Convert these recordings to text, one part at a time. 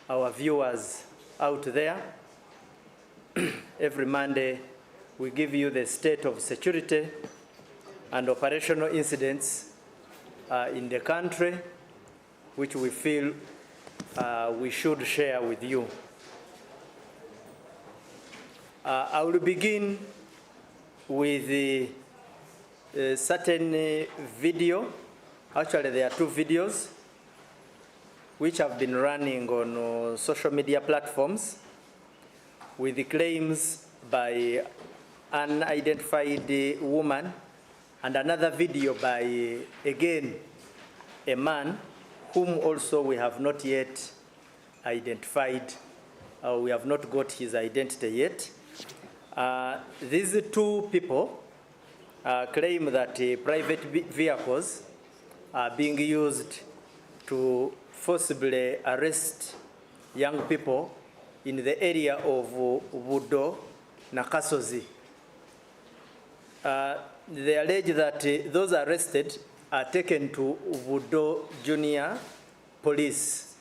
our viewers out there. Every Monday, we give you the state of security and operational incidents in the country, which we feel we should share with you. I will begin with a certain video. Actually, there are two videos which have been running on social media platforms with the claims by an unidentified woman, and another video by, again, a man whom also we have not yet identified. We have not got his identity yet. These two people claim that private vehicles are being used to forcibly arrest young people in the area of Budo, Nakasozi. They allege that those arrested are taken to Budo Junior Police.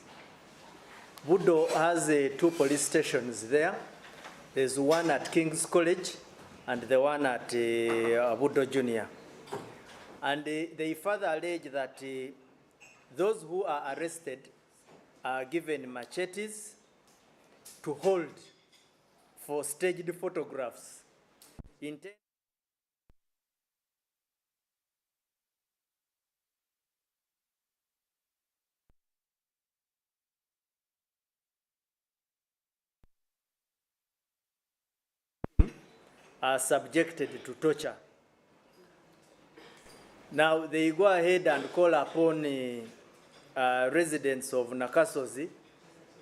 Budo has two police stations there. There's one at King's College and the one at Budo Junior. And they further allege that those who are arrested are given machetes to hold for staged photographs. Are subjected to torture. Now they go ahead and call upon residents of Nakasozi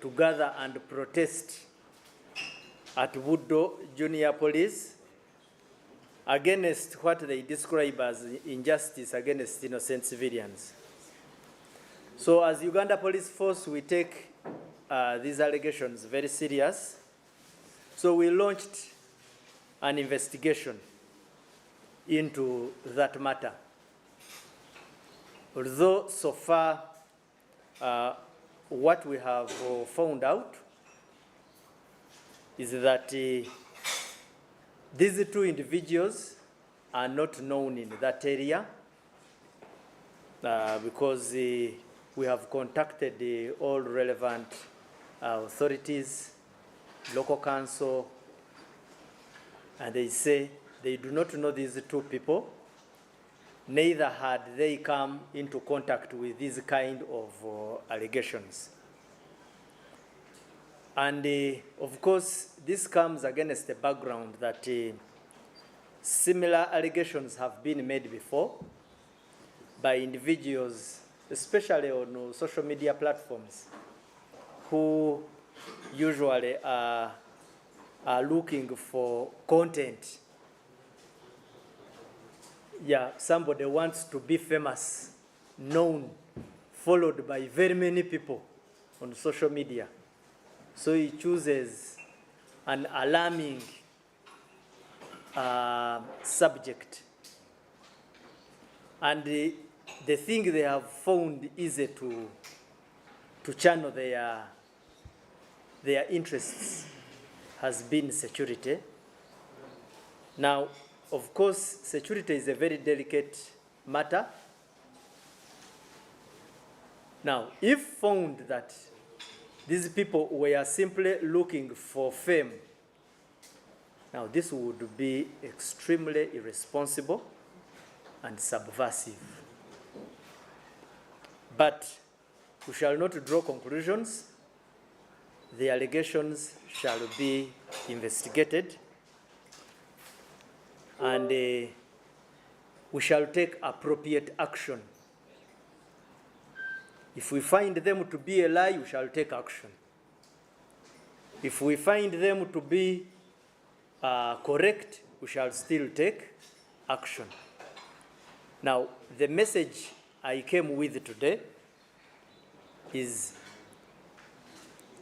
to gather and protest at Budo Junior Police against what they describe as injustice against innocent civilians. So as Uganda Police Force, we take these allegations very serious. So we launched an investigation into that matter. Although so far what we have found out is that these two individuals are not known in that area because we have contacted all relevant authorities, local council, and they say they do not know these two people, neither had they come into contact with this kind of allegations. And of course, this comes against the background that similar allegations have been made before by individuals, especially on social media platforms, who usually are looking for content. Yeah, somebody wants to be famous, known, followed by very many people on social media. So he chooses an alarming subject. And the thing they have found easy to channel their interests has been security. Now, of course, security is a very delicate matter. Now, if found that these people were simply looking for fame, now this would be extremely irresponsible and subversive. But we shall not draw conclusions. The allegations shall be investigated, and we shall take appropriate action. If we find them to be a lie, we shall take action. If we find them to be correct, we shall still take action. Now, the message I came with today is,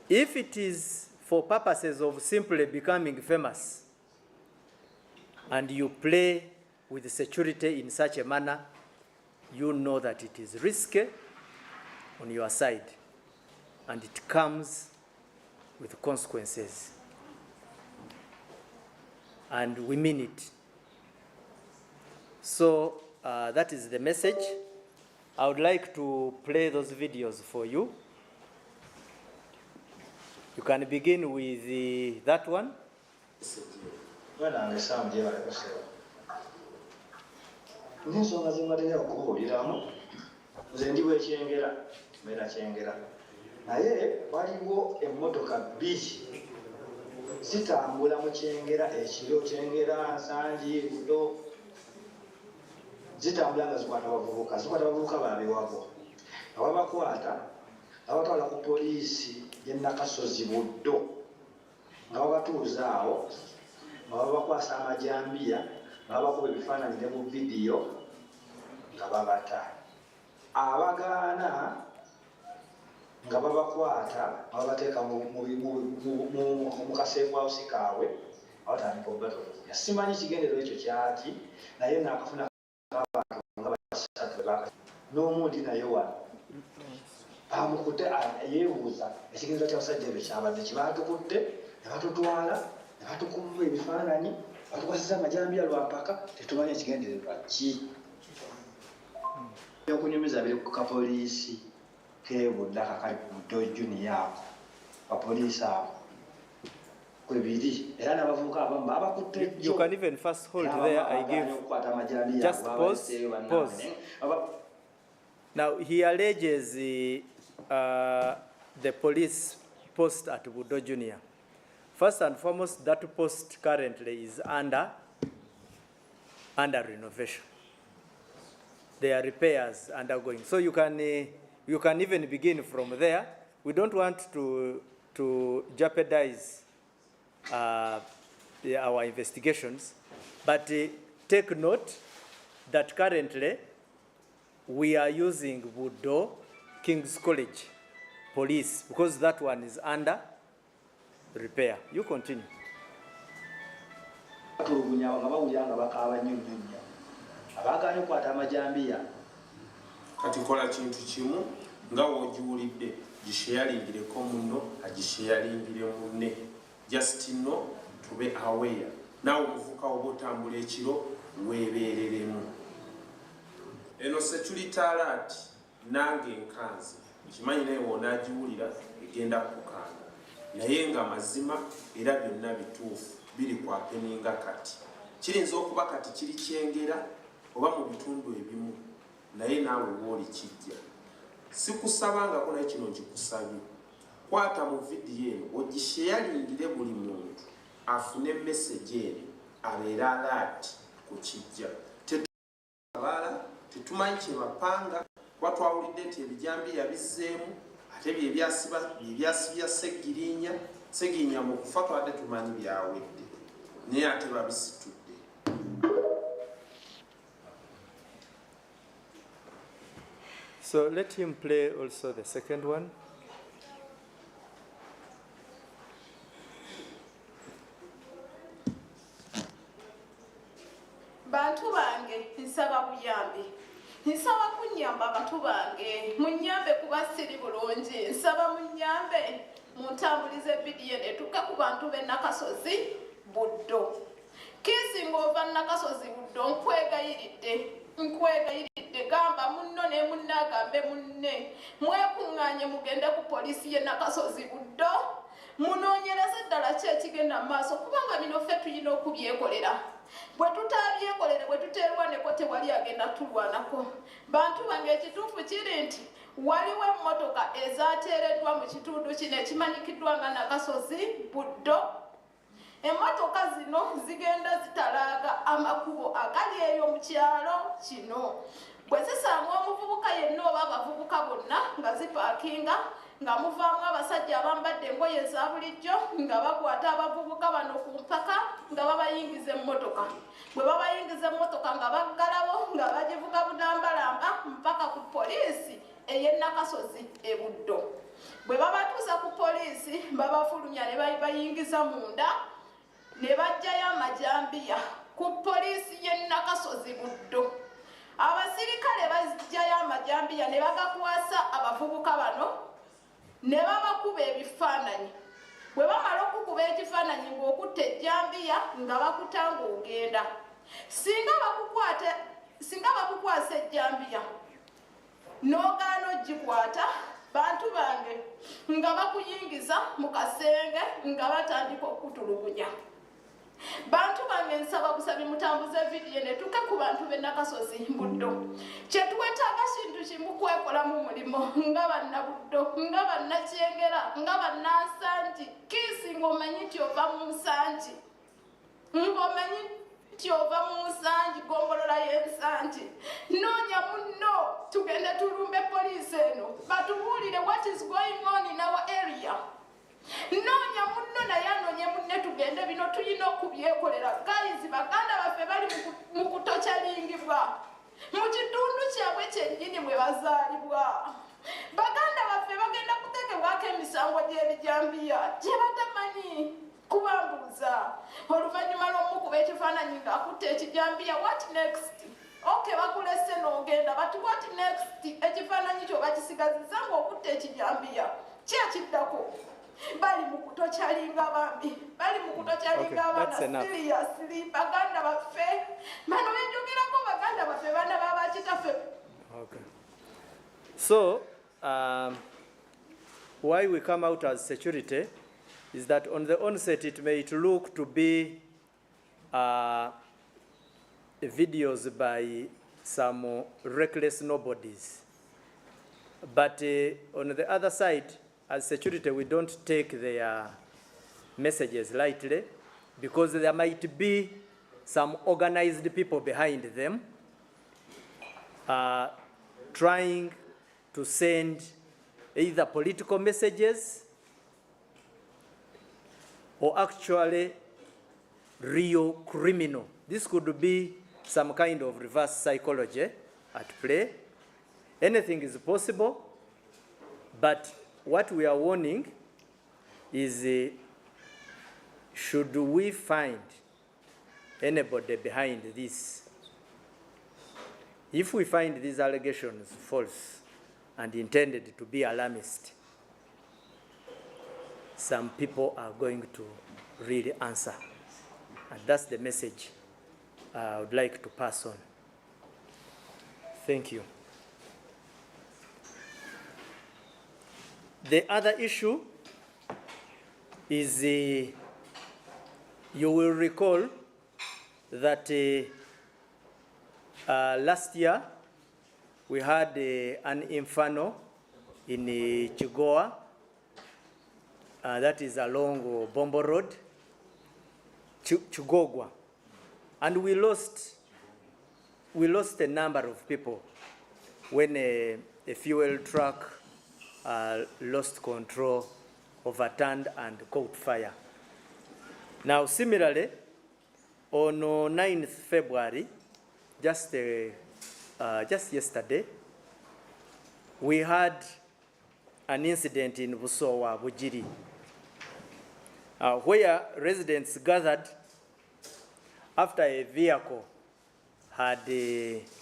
if it is for purposes of simply becoming famous, and you play with security in such a manner, you know that it is risky on your side, and it comes with consequences. And we mean it. So that is the message. I would like to play those videos for you. You can begin with that one. naye waliwo emmotoka bbiri zitambula mu kyengera ekiro kyengera nsangi buddo zitambula nga zikwata abavubuka baabewabo nga babakwata abatwala ku poliisi y'e Nakasozi Buddo nga babatuuza awo nga babakwasa amajambiya nga babakuba ebifaananyi ne mu vidiyo nga babata abagaana nga babakwata babateeka mu kaseefwawusi kaabwe abatandika obbatulugunya. Simanyi kigendero ekyo kyaki naye naakafuna abantu nga basatu n'omundi naye wano bamukutte yeebuuza ekigendero ky'abasajja ebyo kyabadde kibaatukutte ne batutwala ne batukuba ebifaananyi batukwasiza amajambiya lwampaka tetumanyi ekigendererwa ki. Okunyumiza biri ku kapoliisi kebudda kakali ku Buddo Junior ako kapoliisi ako kwebiri era n'abavubuka abamu babakutte. You can even first hold there. I give just pause. Now he alleges the police post at Buddo Junior. First and foremost, that post currently is under renovation. There are repairs undergoing. So you can even begin from there. We don't want to jeopardize our investigations, but take note that currently we are using Buddo King's College Police because that one is under repair. You continue. Abaganye kwata amajambiya kati kola kintu kimu nga wojuulidde gisheyaringireko munno agisheyalingire munne just no tube aware nawe omuvuka oba otambula ekiro weebereremu. Eno security nange nkanze kimanyi naye wonaagiwulira egenda kukanga naye nga mazima era byonna bituufu biri kwapeninga kati kirinza okuba kati kiri kyengera oba mu bitundu ebimu naye naawe wooli kijja. Sikusabangako naye kino nkikusabye kwata mu vidiyo eno ogisheyalingire buli muntu afune message eno abeera alert ku kijja. Tetumanyi kye bapanga kuba twawulidde nti ebijambiya bizzeemu ate byebyasibya segirinya mu kufa twadde tumanyi byawedde naye ate babisitudde. So let him play also the second one. Bantu bange nsaba buyambi. Nsaba kunyamba bantu bange. Munyambe kuba siri bulungi. Nsaba munyambe muntambulize vidiyo netuke ku bantu b'e Nakasozi Buddo. Kisinga ova Nakasozi Buddo nkwegayiridde gamba munno ne munne agambe munne mwekuŋŋaanye mugende ku poliisi y'e Nakasozi Buddo munoonyereze ddala ki ekigenda mu maaso kubanga bino ffe tulina okubyekolera. Bwe tutabyekolere bwe tuteerwaneko tewali agenda tulwanako. Bantu bange ekituufu kiri nti waliwo emmotoka ezaateereddwa mu kitundu kino ekimanyikiddwa nga Nakasozi Buddo. Emmotoka zino zigenda zitalaaga amakubo agali eyo mu kyalo kino. Bwe zisanga omuvubuka yenna oba abavubuka bonna nga zipaakinga nga muvaamu abasajja abambadde engoye eza bulijjo nga bakwata abavubuka bano ku mpaka nga babayingiza emmotoka. Bwe babayingiza emmotoka nga baggalawo nga bagivuga budambalamba mpaka ku poliisi ey'e Nakasozi e Buddo. Bwe babatuusa ku poliisi babafulumya ne bayingiza munda ne bajjayo amajambiya ku poliisi y'e Nakasozi Buddo. Abasirikale bajjayo amajambiya ne bagakwasa abavubuka bano ne babakuba ebifaananyi okutta ejjambiya nga bakutanga ogenda. Singa bakukwasa ejjambiya n'ogaana ogikwata, bantu bange nga bakuyingiza mu kasenge nga batandika okutulugunya. Bantu bange nsaba busabi mutambuze vidiyo ne tuke ku bantu b'e Nakasozi Buddo. Kye twetaaga kintu kimu kwekolamu omulimu nga bannabuddo, nga bannakyengera, nga bannansangi. Kiisi ng'omanyi nti ova mu nsangi. Ng'omanyi nti ova mu nsangi, gombolola y'ensangi. Noonya munno tugende tulumbe poliisi eno batubuulire what is going on in our area. Noonya munno naye anoonye munne tugende bino tulina okubyekolera. Guys, baganda baffe bali mu kutokyalingibwa mu kitundu kyabwe kyennyini mwe bazaalibwa. Baganda baffe bagenda kuteekebwako emisango gy'ebijambiya gye batamanyi kubambuuza. Oluvannyuma lw'omukuba ekifaananyi ng'akutta ekijambiya, what next? Okay, bakulese n'ogenda, but what next? Ekifaananyi kyo bakisigaziza ng'okutta ekijambiya. Ki ekiddako? Bali mu kutokyalinga bambi, bali mu kutokyalinga abaana seriously. Baganda baffe bano benjogerako, baganda baffe baana babakitaffe. Okay. So, why we come out as security is that on the onset it may look to be videos by some reckless nobodies. But on the other side, as security, we don't take their messages lightly because there might be some organized people behind them trying to send either political messages or actually real criminal. This could be some kind of reverse psychology at play. Anything is possible, but what we are warning is should we find anybody behind this, if we find these allegations false and intended to be alarmist, some people are going to really answer. And that's the message I would like to pass on. Thank you. The other issue is you will recall that last year we had an inferno in Chigoa, that is along Bombo Road, Chugogwa, and we lost a number of people when a fuel truck lost control, overturned and caught fire. Now similarly, on 9th February, just yesterday, we had an incident in Busowa, Bujiri, where residents gathered after a vehicle had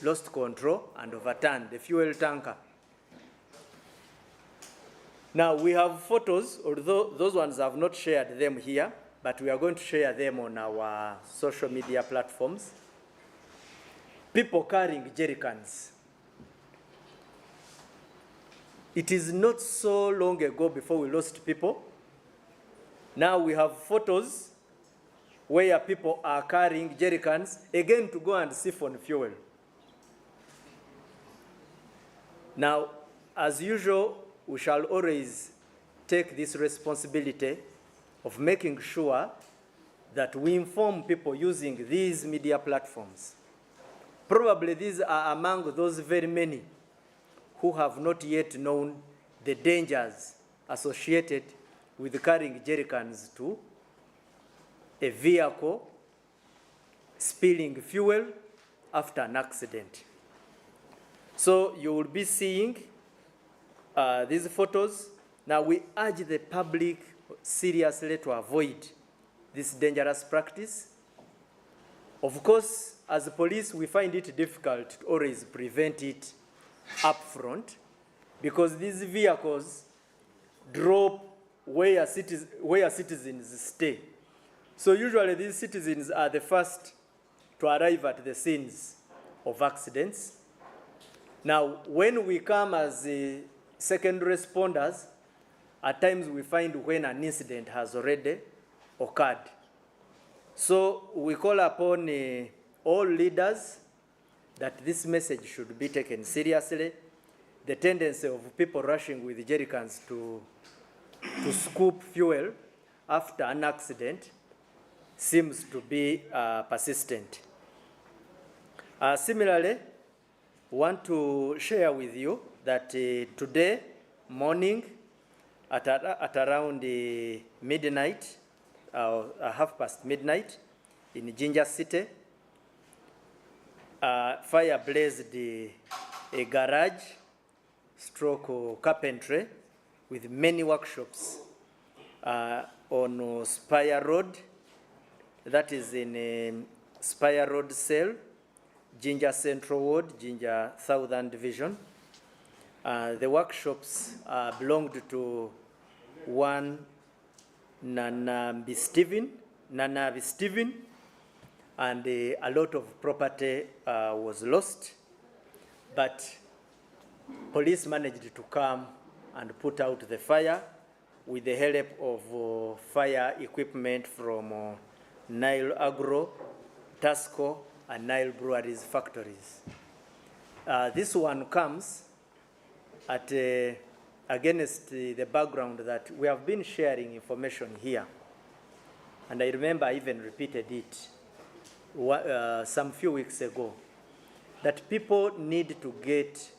lost control and overturned the fuel tanker. Now we have photos, although those ones have not shared them here, but we are going to share them on our social media platforms. People carrying jerrycans. It is not so long ago before we lost people. Now we have photos where people are carrying jerrycans, again to go and siphon fuel. Now, as usual, we shall always take this responsibility of making sure that we inform people using these media platforms. Probably these are among those very many who have not yet known the dangers associated with carrying jerrycans to a vehicle spilling fuel after an accident. So you will be seeing these photos. Now we urge the public seriously to avoid this dangerous practice. Of course, as a police, we find it difficult to always prevent it up front because these vehicles drop where citizens stay. So usually these citizens are the first to arrive at the scenes of accidents. Now, when we come as second responders, at times we find when an incident has already occurred. So we call upon all leaders that this message should be taken seriously. The tendency of people rushing with jerrycans to scoop fuel after an accident seems to be persistent. Similarly, want to share with you that today morning at around midnight, midnight, in Jinja City, fire blazed a garage stroke carpentry with many workshops on Spire Road, that is in Spire Road Cell, Jinja Central Ward, Jinja Southern Division. The workshops belonged to one Nanabi Stephen, and a lot of property was lost, but police managed to come and put out the fire with the help of fire equipment from Nile Agro, Tasco, and Nile Breweries factories. This one comes at against the background that we have been sharing information here. And I remember I even repeated it some few weeks ago, that people need to get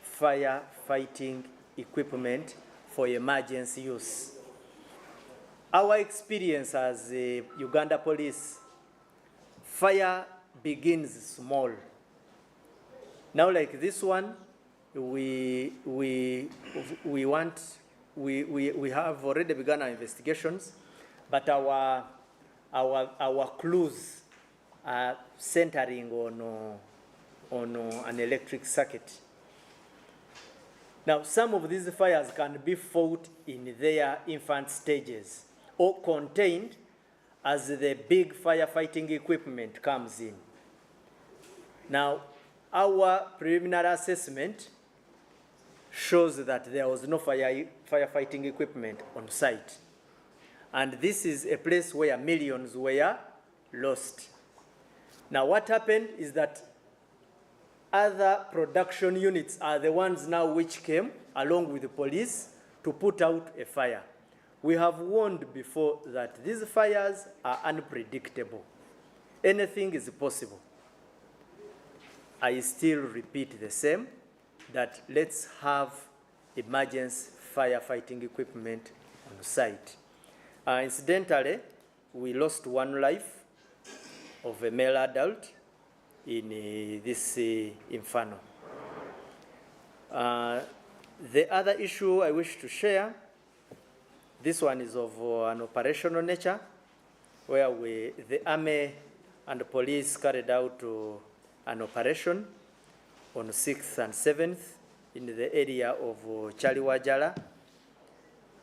fire fighting equipment for emergency use. Our experience as Uganda Police, fire begins small. Now, like this one, we have already begun our investigations, but our clues are centering on an electric circuit. Now, some of these fires can be fought in their infant stages or contained as the big firefighting equipment comes in. Now, our preliminary assessment shows that there was no firefighting equipment on site. And this is a place where millions were lost. Now, what happened is that other production units are the ones now which came along with the police to put out a fire. We have warned before that these fires are unpredictable. Anything is possible. I still repeat the same, that let's have emergency firefighting equipment on site. Incidentally, we lost one life of a male adult in this inferno. The other issue I wish to share, this one is of an operational nature, where the army and the police carried out an operation on 6th and 7th in the area of Chaliwajala.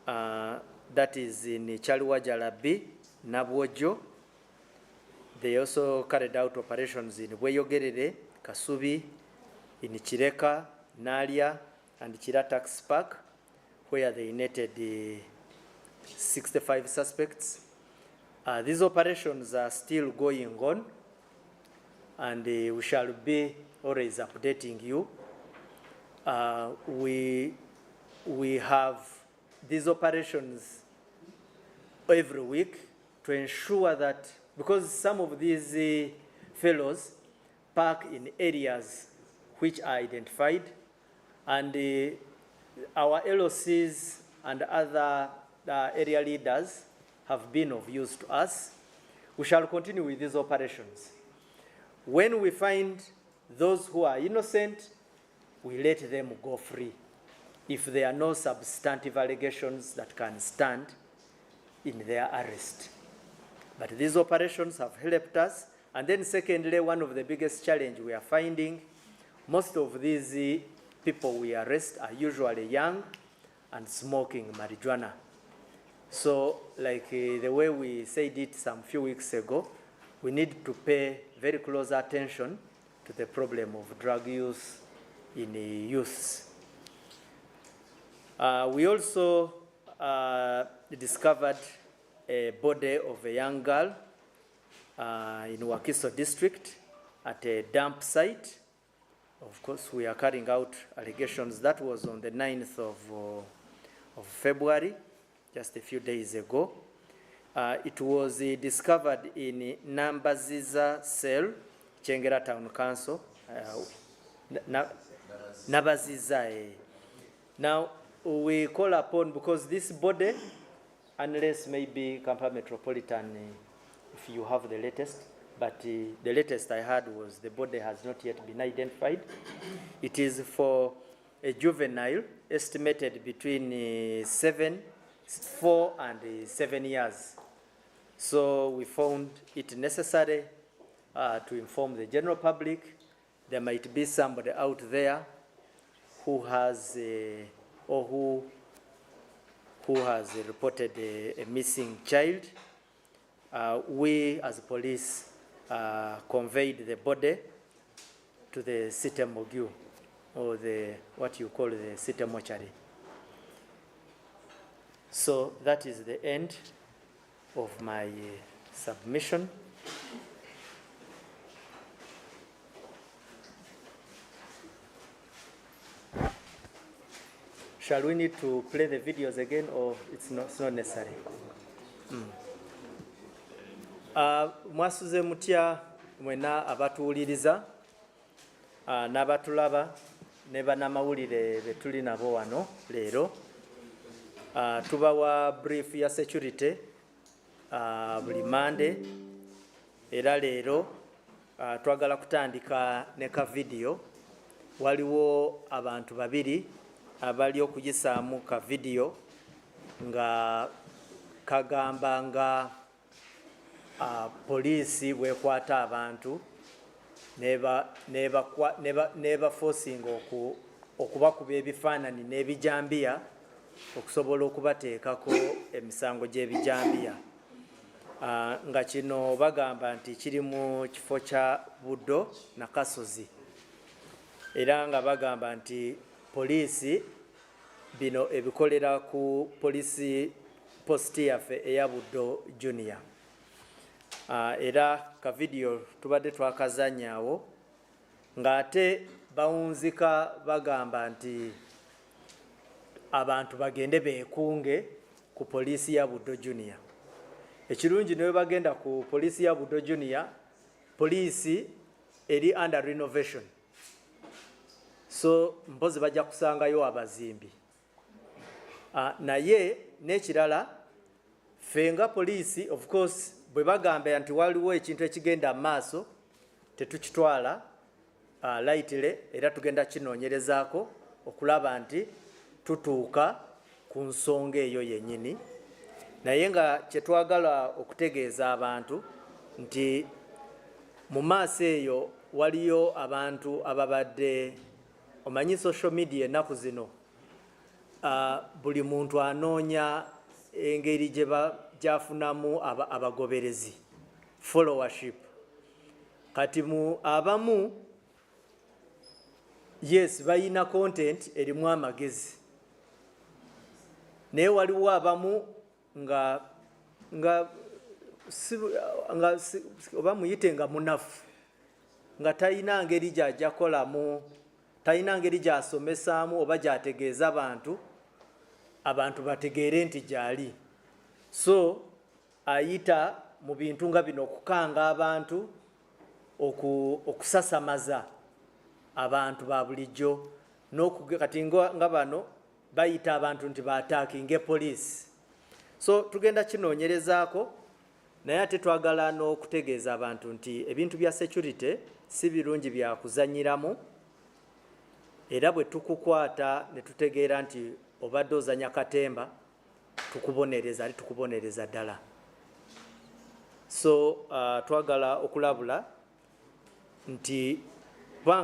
That is in Chaliwajala B, Nabwojo. They also carried out operations in Weyogerere, Kasubi, in Chireka, Nalia, and Chiratax Park, where they netted 65 suspects. These operations are still going on, and we shall be always updating you. We have these operations every week to ensure that, because some of these fellows park in areas which are identified, and our LOCs and other area leaders have been of use to us. We shall continue with these operations. When we find those who are innocent, we let them go free if there are no substantive allegations that can stand in their arrest. But these operations have helped us. And then secondly, one of the biggest challenges we are finding, most of these people we arrest are usually young and smoking marijuana. So like the way we said it some few weeks ago, we need to pay very close attention to the problem of drug use in youths. We also discovered a body of a young girl in Wakiso district at a dump site. Of course, we are carrying out allegations. That was on the 9th of February, just a few days ago. It was discovered in Nambaziza Cell, Chengera Town Council. Nabaziza. Now, we call upon, because this body, unless maybe Kampala Metropolitan, if you have the latest, but the latest I heard was the body has not yet been identified. It is for a juvenile estimated between 4 and 7 years. So we found it necessary to inform the general public. There might be somebody out there who has who has reported a missing child. We as police conveyed the body to the city morgue, or the what you call the city mortuary. So that is the end of my submission. Shall we need to play the videos again, or it's not necessary? Mwasuze mutya mwena abatuwuliriza n'abatulaba ne bannamawulire be tuli nabo wano leero. Tubawa brief ya security buli Monday, era leero twagala kutandika ne ka video. Waliwo abantu babiri abali okugisaamu ka video nga kagamba nga poliisi bwekwata abantu neba forcing okubakuba ebifaananyi n'ebijambiya okusobola okubateekako emisango gy'ebijambiya. Nga kino bagamba nti kiri mu kifo kya Buddo na Kasozi, era nga bagamba nti poliisi bino ebikolera ku poliisi posti yaffe eya Buddo Junior. Era ka video tubadde twakazanyaawo ng'ate bawunzika bagamba nti abantu bagende beekunge ku poliisi ya Buddo Junior. Ekirungi ne bagenda ku poliisi ya Buddo Junior, poliisi eri under renovation. So mpozi bajja kusangayo abazimbi. Naye n'ekirala fenga poliisi, of course, bwe bagamba nti waliwo ekintu ekigenda maaso tetukitwala lightly, era tugenda kinoonyerezaako okulaba nti tutuuka ku nsonga eyo yennyini. Naye nga kyetwagala okutegeeza abantu nti mu maaso eyo waliyo abantu ababadde, omanyi social media ennaku zino buli muntu anoonya engeri gyafunamu abagoberezi, followership. Kati mu abamu, yes, bayina content erimu amagezi, naye waliwo abamu nga oba muyite nga munafu, nga talina ngeri gy'ajja kolamu, talina ngeri gy'asomesaamu oba gy'ategeeza abantu bategeere nti gy'ali. So ayita mu bintu nga bino okukanga abantu, okusasamaza abantu ba bulijjo, kati nga bano bayita abantu nti baataakinge poliisi. So tugenda kinoonyerezaako, naye ate twagala n'okutegeeza abantu nti ebintu bya security si birungi bya kuzanyiramu, era bwe tukukwata ne tutegeera nti obadde ozanya katemba, tukubonereza ddala. So twagala okulabula nti